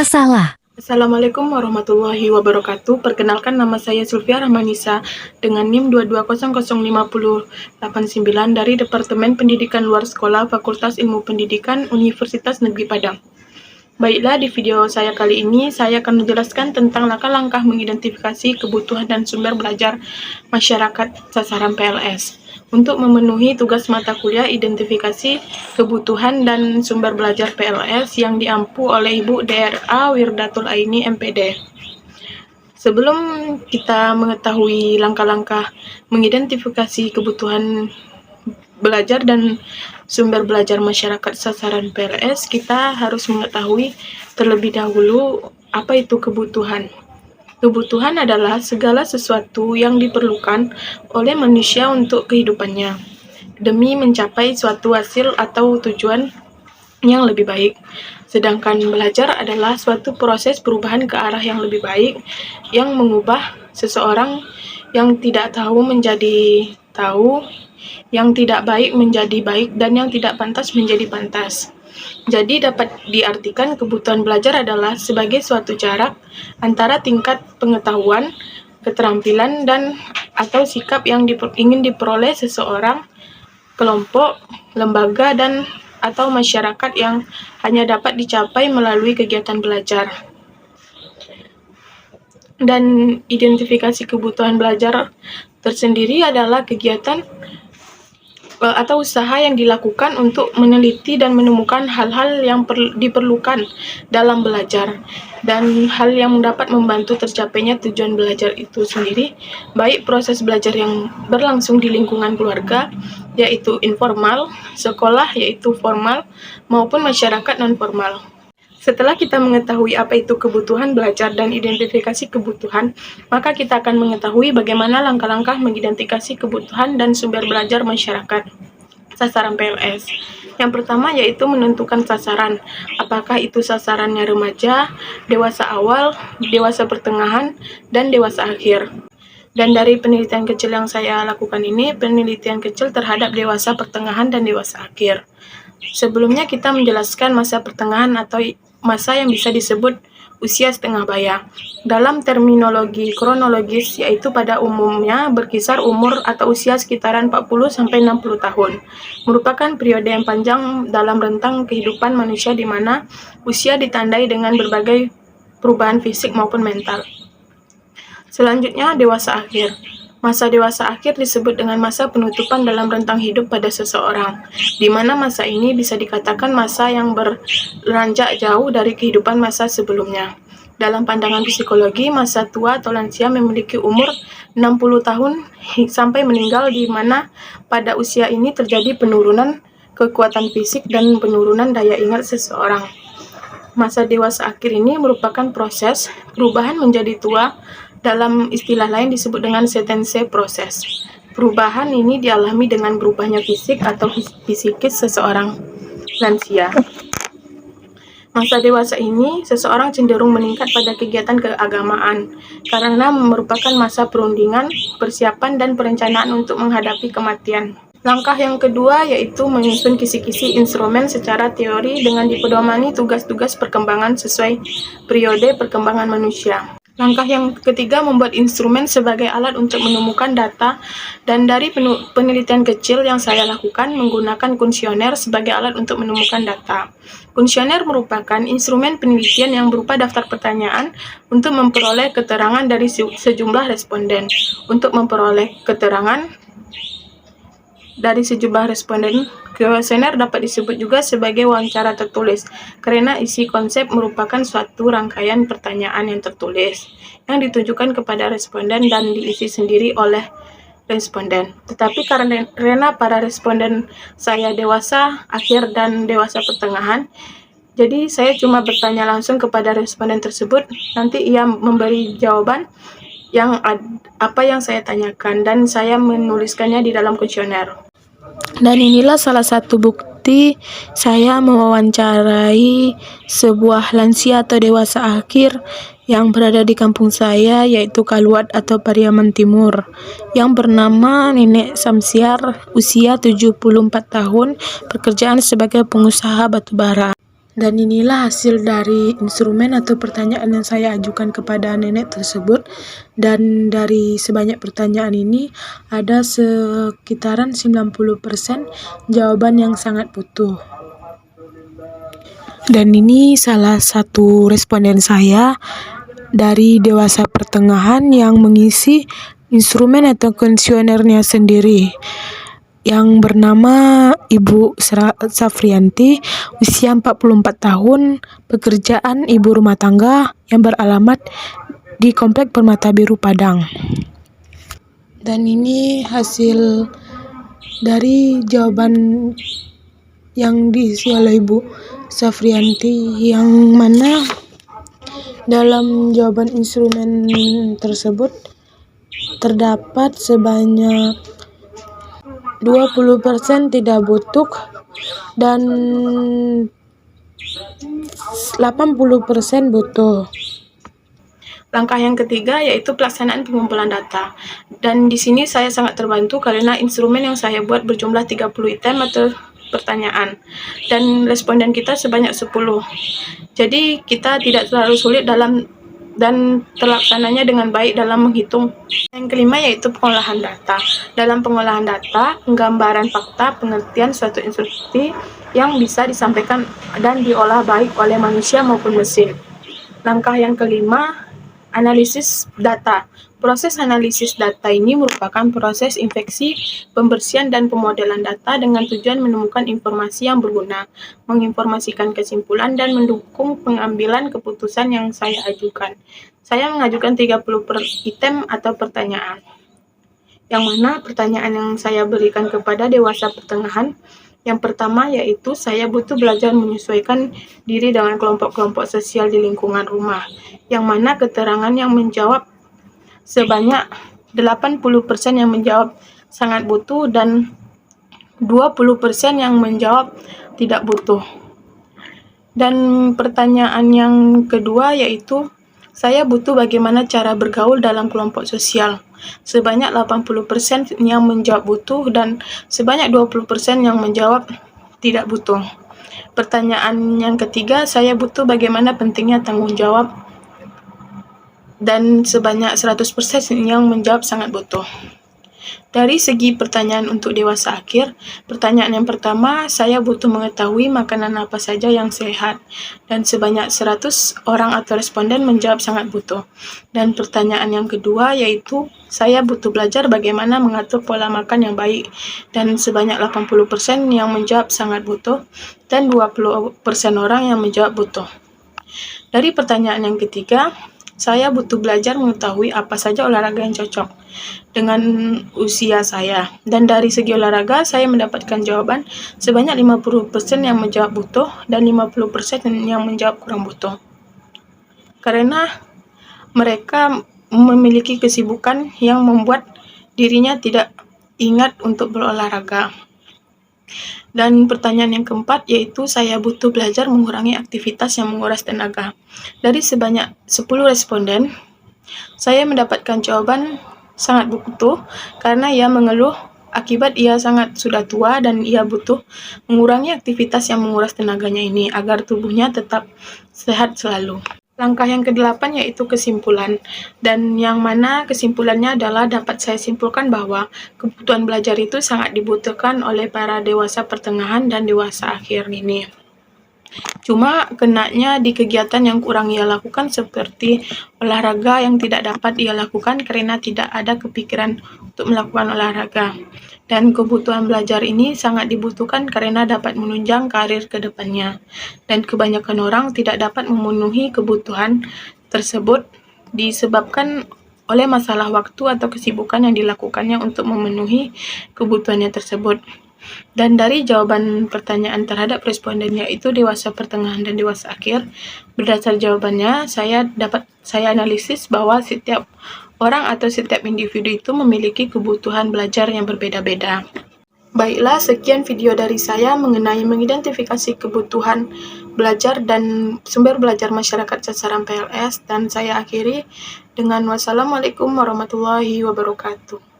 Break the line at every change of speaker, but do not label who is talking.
masalah.
Assalamualaikum warahmatullahi wabarakatuh. Perkenalkan, nama saya Sulfia Rahmanisa dengan NIM 220005089 dari Departemen Pendidikan Luar Sekolah Fakultas Ilmu Pendidikan Universitas Negeri Padang. Baiklah, di video saya kali ini saya akan menjelaskan tentang langkah-langkah mengidentifikasi kebutuhan dan sumber belajar masyarakat sasaran PLS. Untuk memenuhi tugas mata kuliah identifikasi kebutuhan dan sumber belajar PLS yang diampu oleh Ibu DRA Wirdatul Aini MPD. Sebelum kita mengetahui langkah-langkah mengidentifikasi kebutuhan belajar dan sumber belajar masyarakat sasaran PLS, kita harus mengetahui terlebih dahulu apa itu kebutuhan. Kebutuhan adalah segala sesuatu yang diperlukan oleh manusia untuk kehidupannya, demi mencapai suatu hasil atau tujuan yang lebih baik. Sedangkan belajar adalah suatu proses perubahan ke arah yang lebih baik, yang mengubah seseorang yang tidak tahu menjadi tahu, yang tidak baik menjadi baik, dan yang tidak pantas menjadi pantas. Jadi dapat diartikan kebutuhan belajar adalah sebagai suatu jarak antara tingkat pengetahuan, keterampilan, dan atau sikap yang ingin diperoleh seseorang, kelompok, lembaga, dan atau masyarakat yang hanya dapat dicapai melalui kegiatan belajar. Dan identifikasi kebutuhan belajar tersendiri adalah kegiatan atau usaha yang dilakukan untuk meneliti dan menemukan hal-hal yang diperlukan dalam belajar dan hal yang dapat membantu tercapainya tujuan belajar itu sendiri, baik proses belajar yang berlangsung di lingkungan keluarga, yaitu informal, sekolah, yaitu formal, maupun masyarakat non-formal. Setelah kita mengetahui apa itu kebutuhan belajar dan identifikasi kebutuhan, maka kita akan mengetahui bagaimana langkah-langkah mengidentifikasi kebutuhan dan sumber belajar masyarakat sasaran PLS. Yang pertama yaitu menentukan sasaran. Apakah itu sasarannya remaja, dewasa awal, dewasa pertengahan, dan dewasa akhir. Dan dari penelitian kecil yang saya lakukan ini, penelitian kecil terhadap dewasa pertengahan dan dewasa akhir. Sebelumnya kita menjelaskan masa pertengahan atau masa yang bisa disebut usia setengah baya. Dalam terminologi kronologis, yaitu pada umumnya berkisar umur atau usia sekitaran 40-60 tahun. Merupakan periode yang panjang dalam rentang kehidupan manusia di mana usia ditandai dengan berbagai perubahan fisik maupun mental. Selanjutnya, dewasa akhir. Masa dewasa akhir disebut dengan masa penutupan dalam rentang hidup pada seseorang, di mana masa ini bisa dikatakan masa yang beranjak jauh dari kehidupan masa sebelumnya. Dalam pandangan psikologi, masa tua atau lansia memiliki umur 60 tahun sampai meninggal, di mana pada usia ini terjadi penurunan kekuatan fisik dan penurunan daya ingat seseorang. Masa dewasa akhir ini merupakan proses perubahan menjadi tua. Dalam istilah lain disebut dengan setense proses. Perubahan ini dialami dengan berubahnya fisik atau psikis seseorang lansia. Masa dewasa ini, seseorang cenderung meningkat pada kegiatan keagamaan karena merupakan masa perundingan, persiapan, dan perencanaan untuk menghadapi kematian. Langkah yang kedua yaitu menyusun kisi-kisi instrumen secara teori dengan dipedomani tugas-tugas perkembangan sesuai periode perkembangan manusia. Langkah yang ketiga membuat instrumen sebagai alat untuk menemukan data, dan dari penelitian kecil yang saya lakukan menggunakan kuesioner sebagai alat untuk menemukan data. Kuesioner merupakan instrumen penelitian yang berupa daftar pertanyaan untuk memperoleh keterangan dari sejumlah responden. Untuk memperoleh keterangan dari sejumlah responden, kuesioner dapat disebut juga sebagai wawancara tertulis, karena isi konsep merupakan suatu rangkaian pertanyaan yang tertulis, yang ditujukan kepada responden dan diisi sendiri oleh responden. Tetapi karena para responden saya dewasa akhir dan dewasa pertengahan, jadi saya cuma bertanya langsung kepada responden tersebut, nanti ia memberi jawaban yang apa yang saya tanyakan, dan saya menuliskannya di dalam kuesioner. Dan inilah salah satu bukti saya mewawancarai sebuah lansia atau dewasa akhir yang berada di kampung saya, yaitu Kaluat atau Pariaman Timur, yang bernama Nenek Samsiar, usia 74 tahun, pekerjaan sebagai pengusaha batubara.
Dan inilah hasil dari instrumen atau pertanyaan yang saya ajukan kepada nenek tersebut. Dan dari sebanyak pertanyaan ini, ada sekitaran 90% jawaban yang sangat utuh. Dan ini salah satu responden saya dari dewasa pertengahan yang mengisi instrumen atau kuesionernya sendiri, yang bernama Ibu Safrianti, usia 44 tahun, pekerjaan ibu rumah tangga, yang beralamat di Komplek Permata Biru Padang. Dan ini hasil dari jawaban yang diisi oleh Ibu Safrianti, yang mana dalam jawaban instrumen tersebut terdapat sebanyak 20% tidak butuh dan 80% butuh.
Langkah yang ketiga yaitu pelaksanaan pengumpulan data. Dan di sini saya sangat terbantu karena instrumen yang saya buat berjumlah 30 item atau pertanyaan. Dan responden kita sebanyak 10. Jadi kita tidak terlalu sulit dan terlaksananya dengan baik dalam menghitung. Yang kelima yaitu pengolahan data. Dalam pengolahan data, penggambaran fakta, pengertian suatu instruksi yang bisa disampaikan dan diolah baik oleh manusia maupun mesin. Langkah yang kelima, analisis data. Proses analisis data ini merupakan proses inspeksi, pembersihan, dan pemodelan data dengan tujuan menemukan informasi yang berguna, menginformasikan kesimpulan, dan mendukung pengambilan keputusan yang saya ajukan. Saya mengajukan 30 item atau pertanyaan, yang mana pertanyaan yang saya berikan kepada dewasa pertengahan. Yang pertama yaitu saya butuh belajar menyesuaikan diri dengan kelompok-kelompok sosial di lingkungan rumah, yang mana keterangan yang menjawab sebanyak 80% yang menjawab sangat butuh dan 20% yang menjawab tidak butuh. Dan pertanyaan yang kedua yaitu saya butuh bagaimana cara bergaul dalam kelompok sosial. Sebanyak 80% yang menjawab butuh dan sebanyak 20% yang menjawab tidak butuh. Pertanyaan yang ketiga, saya butuh bagaimana pentingnya tanggung jawab, dan sebanyak 100% yang menjawab sangat butuh. Dari segi pertanyaan untuk dewasa akhir, pertanyaan yang pertama, saya butuh mengetahui makanan apa saja yang sehat, dan sebanyak 100 orang atau responden menjawab sangat butuh. Dan pertanyaan yang kedua yaitu, saya butuh belajar bagaimana mengatur pola makan yang baik, dan sebanyak 80% yang menjawab sangat butuh, dan 20% orang yang menjawab butuh. Dari pertanyaan yang ketiga, saya butuh belajar mengetahui apa saja olahraga yang cocok dengan usia saya. Dan dari segi olahraga, saya mendapatkan jawaban sebanyak 50% yang menjawab butuh dan 50% yang menjawab kurang butuh. Karena mereka memiliki kesibukan yang membuat dirinya tidak ingat untuk berolahraga. Dan pertanyaan yang keempat yaitu saya butuh belajar mengurangi aktivitas yang menguras tenaga. Dari sebanyak 10 responden, saya mendapatkan jawaban sangat butuh karena ia mengeluh akibat ia sangat sudah tua dan ia butuh mengurangi aktivitas yang menguras tenaganya ini agar tubuhnya tetap sehat selalu. Langkah yang ke-8 yaitu kesimpulan, dan yang mana kesimpulannya adalah dapat saya simpulkan bahwa kebutuhan belajar itu sangat dibutuhkan oleh para dewasa pertengahan dan dewasa akhir ini. Cuma kenanya di kegiatan yang kurang ia lakukan seperti olahraga yang tidak dapat ia lakukan karena tidak ada kepikiran untuk melakukan olahraga. Dan kebutuhan belajar ini sangat dibutuhkan karena dapat menunjang karir ke depannya. Dan kebanyakan orang tidak dapat memenuhi kebutuhan tersebut disebabkan oleh masalah waktu atau kesibukan yang dilakukannya untuk memenuhi kebutuhannya tersebut. Dan dari jawaban pertanyaan terhadap responden yaitu dewasa pertengahan dan dewasa akhir, berdasar jawabannya saya analisis bahwa setiap orang atau setiap individu itu memiliki kebutuhan belajar yang berbeda-beda. Baiklah, sekian video dari saya mengenai mengidentifikasi kebutuhan belajar dan sumber belajar masyarakat sasaran PLS, dan saya akhiri dengan wassalamualaikum warahmatullahi wabarakatuh.